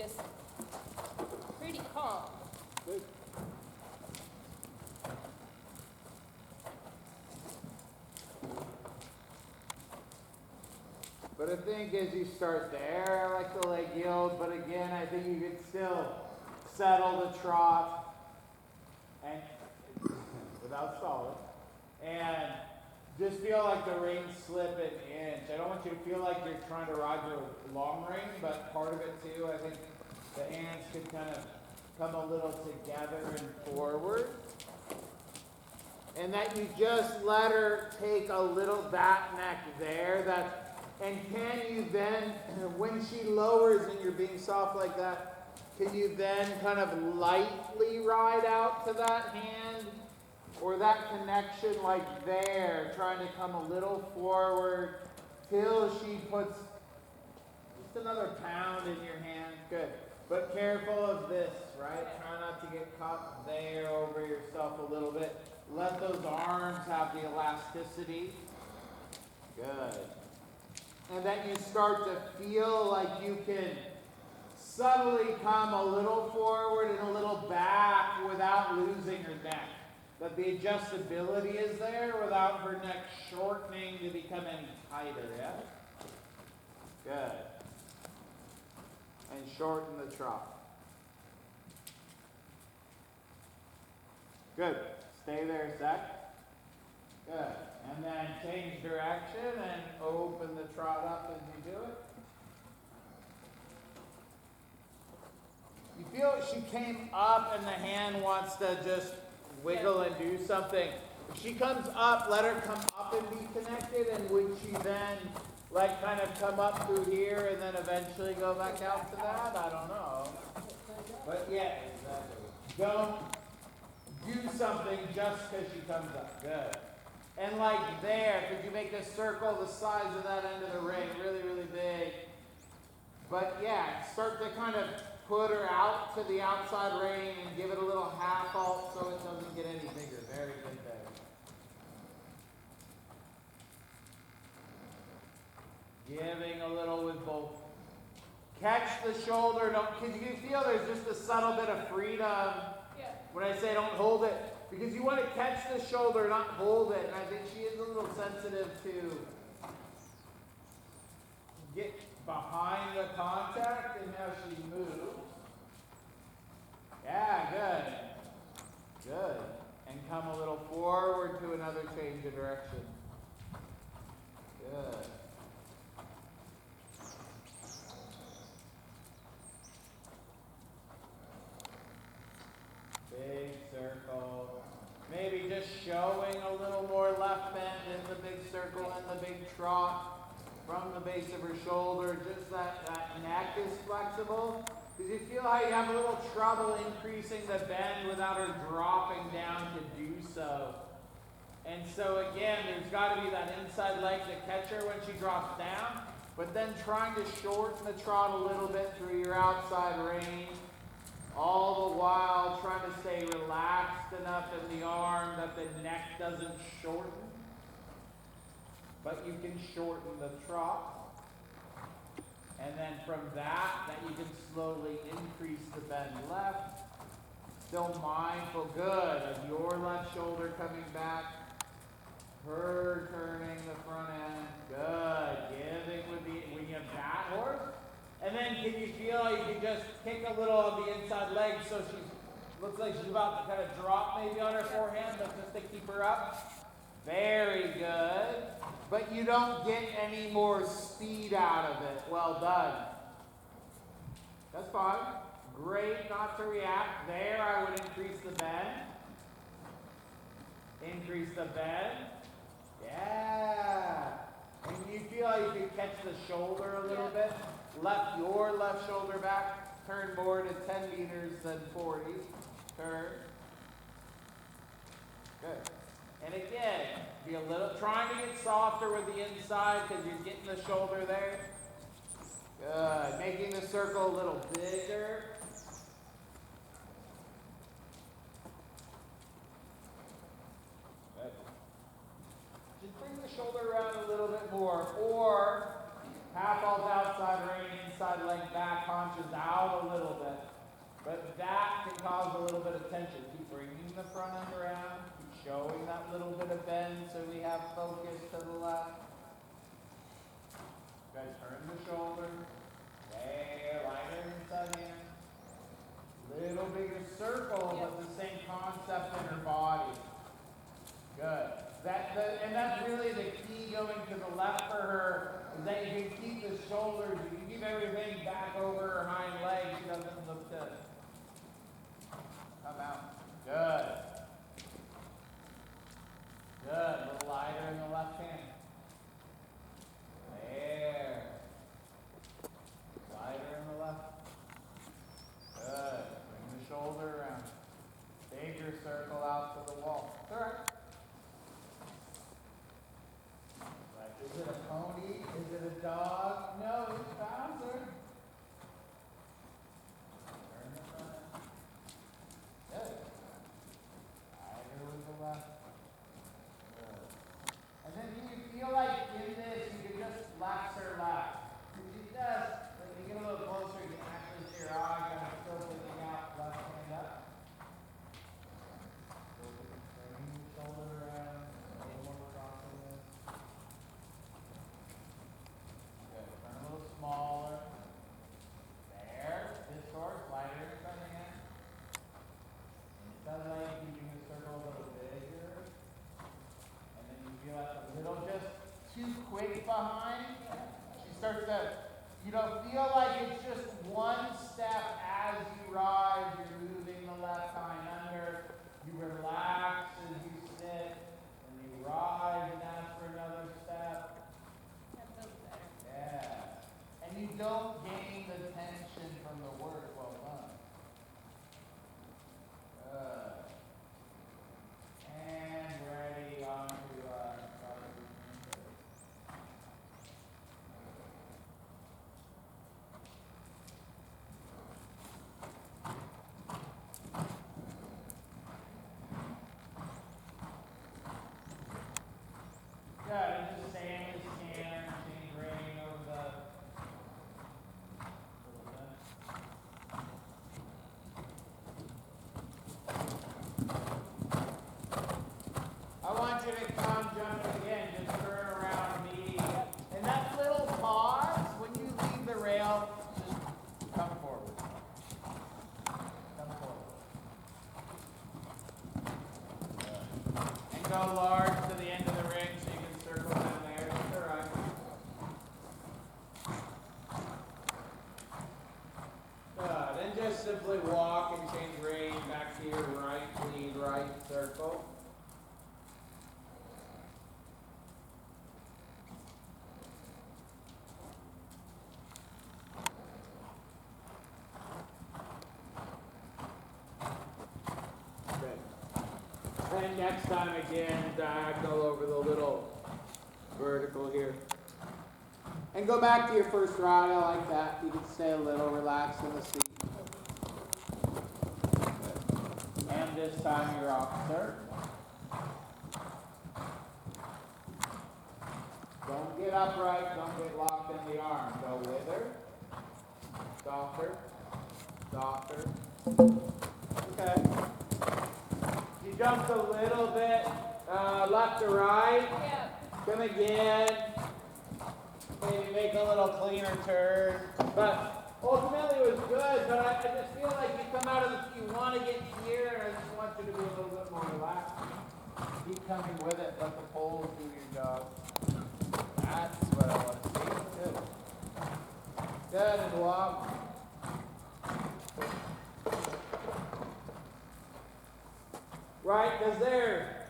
just pretty calm. Good. But I think as you start there, I like the leg yield, but again, I think you can still settle the trot and without stalling. And just feel like the reins slip an inch. I don't want you to feel like you're trying to ride your long rein, but part of it too, I think the hands could kind of come a little together and forward. And that you just let her take a little back neck there. And can you then, when she lowers and you're being soft like that, can you then kind of lightly ride out to that hand? Or that connection like there, trying to come a little forward till she puts just another pound in your hand. Good. But careful of this, right? Try not to get caught there over yourself a little bit. Let those arms have the elasticity. Good. And then you start to feel like you can subtly come a little forward and a little back without losing her neck. That the adjustability is there without her neck shortening to become any tighter, yeah? Good. And shorten the trot. Good. Stay there a sec. Good. And then change direction and open the trot up as you do it. You feel she came up and the hand wants to just wiggle and do something. If she comes up, let her come up and be connected, and would she then like kind of come up through here and then eventually go back out to that? I don't know. But yeah, exactly. Don't do something just because she comes up. Good. And like there, could you make a circle the size of that end of the ring? Really, really big. But yeah, start to kind of put her out to the outside rein and give it a little half alt so it doesn't get any bigger. Very good there. Giving a little with both. Catch the shoulder. Don't, because you can feel there's just a subtle bit of freedom. Yeah. When I say don't hold it. Because you want to catch the shoulder, not hold it. And I think she is a little sensitive to get behind the contact and how she moves. Yeah, good. Good. And come a little forward to another change of direction. Good. Big circle. Maybe just showing a little more left bend in the big circle and the big trot from the base of her shoulder. Just that neck is flexible. Because you feel how you have a little trouble increasing the bend without her dropping down to do so. And so again, there's got to be that inside leg to catch her when she drops down. But then trying to shorten the trot a little bit through your outside rein. All the while trying to stay relaxed enough in the arm that the neck doesn't shorten. But you can shorten the trot. And then from that you can slowly increase the bend left. Still mindful, good, of your left shoulder coming back. Her turning the front end. Good. Giving with the, when you have that horse. And then can you feel you can just kick a little of the inside leg so she looks like she's about to kind of drop maybe on her forehand, but just to keep her up. Very good. But you don't get any more speed out of it. Well done. That's fine. Great not to react. There I would increase the bend. Increase the bend. Yeah. And you feel like you can catch the shoulder a little bit. Your left shoulder back. Turn more to 10 meters than 40. Turn. Good. And again, be a little, trying to get softer with the inside because you're getting the shoulder there. Good. Making the circle a little bigger. Good. Just bring the shoulder around a little bit more. Or half alt outside rein, inside leg back, haunches out a little bit. But that can cause a little bit of tension. Keep bringing the front end around. Keep showing that little bit of bend so we have focus to the left. Guys, turn the shoulder. There, lighter inside hand. Little bigger circle, but the same concept in her body. Good. And that's really the key going to the left for her, is that you can keep the shoulders, you can keep everything back over her hind leg. She doesn't look to come out. Good. Good. A little lighter in the left hand. There. Lighter in the left. Good. Bring the shoulder around. Bigger circle out to the wall. It's all right. Is it a pony? Is it a dog? No, it's Bowser. Turn the front. Good. Lighter with the left. Good. And then do you feel like in this you can just flex her left? If you just, when you get a little closer, you can actually see your eye kind of still picking out left hand up. Bring your shoulder around. A little more crossing this. Turn a little smaller. There. This horse, lighter in front of hand. Inside leg, keeping the circle a little bigger. And then you feel like a little just too quick behind. She starts to, feel like it's just one step as you rise. You're moving the left hind under. You relax as you sit. And you rise and ask for another step. That feels better. Yeah. And you don't gain the tension from the work. Well done. Good. And ready on to good. And just stay in the scanner and change rating over the I want you to come jumping again, just turn around me. And that little pause, when you leave the rail, just come forward. Come forward. And go large to the end of the ring so you can circle down there. That's all right. Good. And just simply walk and change range back to your right, lead right circle. And next time again, diagonal over the little vertical here. And go back to your first ride. I like that. You can stay a little relaxed in the seat. And this time you're officer. Don't get upright. Don't get locked in the arm. Go with her. Softer. Softer. Okay. You jumped a little bit left to right. Yeah. Come again. Maybe make a little cleaner turn. But ultimately it was good, but I just feel like you come out of the, you want to get here, and I just want you to be a little bit more relaxed. Keep coming with it. Let the poles do your job. That's what I want to see. Good. Good, and walk. Right, because they're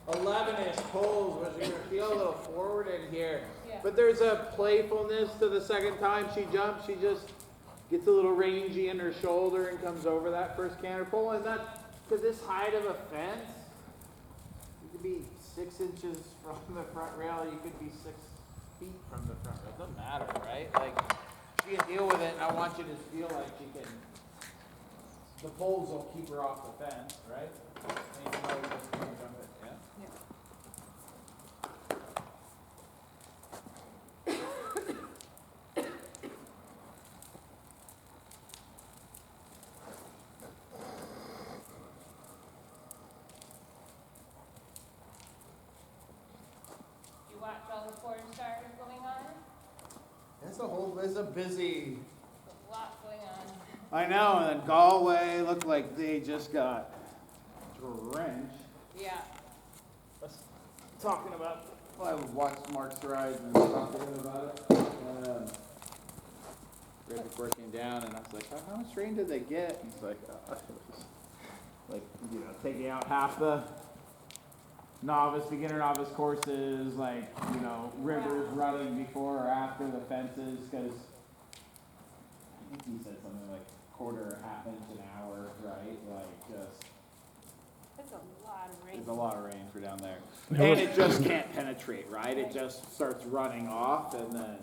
11-ish poles, was you're going to feel a little forward in here. Yeah. But there's a playfulness to the second time she jumps. She just gets a little rangy in her shoulder and comes over that first canter pole. And that's to this height of a fence. You could be 6 inches from the front rail. You could be 6 feet from the front rail. It doesn't matter, right? Like, she can deal with it, and I want you to feel like she can. The poles will keep her off the fence, right? And you know you're just going to jump it, yeah? Yeah. all the 4-stars going on. There's a busy. A lot going on. I know, and then Galway looked like they just got drenched. Yeah. Talking about, well, I watched Mark's rides and talking to him about it. Right before it came down, and I was like, how much rain did they get? And he's like, it was like, taking out half the beginner novice courses, like, rivers running before or after the fences, because I think he said something like quarter or half inch an hour, right? Like, just. It's a lot of rain. There's a lot of rain for down there. And it just can't penetrate, right? It just starts running off, and then.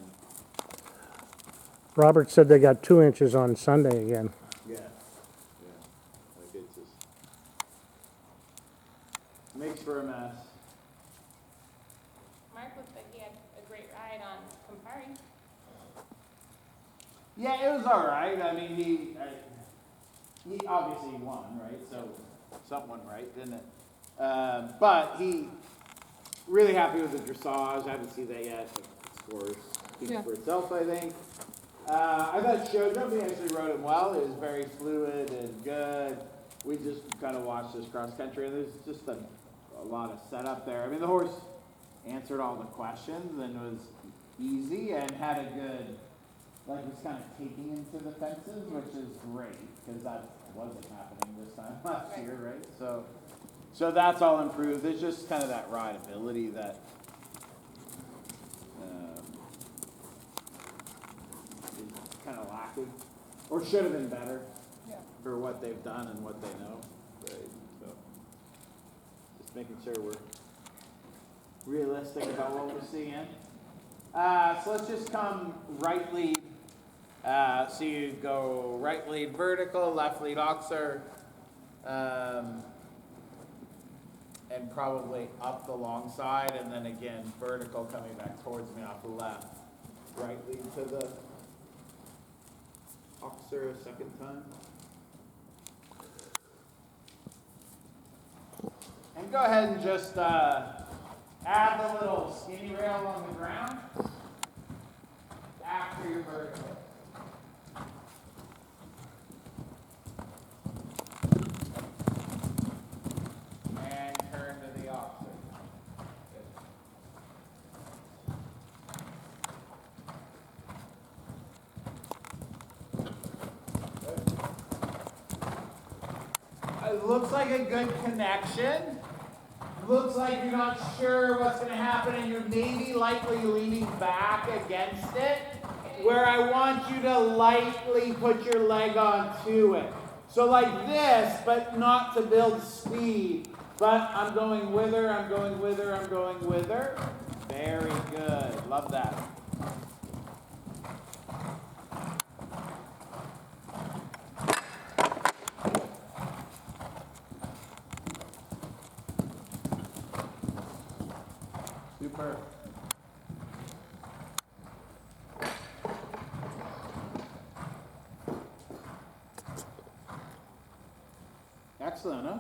Robert said they got 2 inches on Sunday again. Yeah. Like it just makes for a mess. Mark looked like he had a great ride on Copine. Yeah, it was all right. I mean, he obviously won, right? So someone right, didn't it? But he really happy with the dressage. I haven't seen that yet. But the score speaks for itself, I think. I thought show jumping actually rode him well. It was very fluid and good. We just kind of watched this cross country, and there's just a lot of setup there. I mean, the horse answered all the questions and was easy and had a good, was kind of taking into the fences, which is great because that wasn't happening this time last year, right? So that's all improved. There's just kind of that rideability that is kind of lacking, or should have been better for what they've done and what they know, right? So just making sure we're realistic about what we're seeing. So let's just come right lead. So you go right lead vertical, left lead oxer, and probably up the long side, and then again vertical coming back towards me off the left. Right lead to the oxer a second time. And go ahead and just add the little skinny rail on the ground after your vertical. And turn to the opposite. It looks like a good connection. Looks like you're not sure what's going to happen, and you're maybe lightly leaning back against it, where I want you to lightly put your leg onto it. So like this, but not to build speed. But I'm going with her, I'm going with her, I'm going with her. Very good. Love that. Super. Excellent, huh?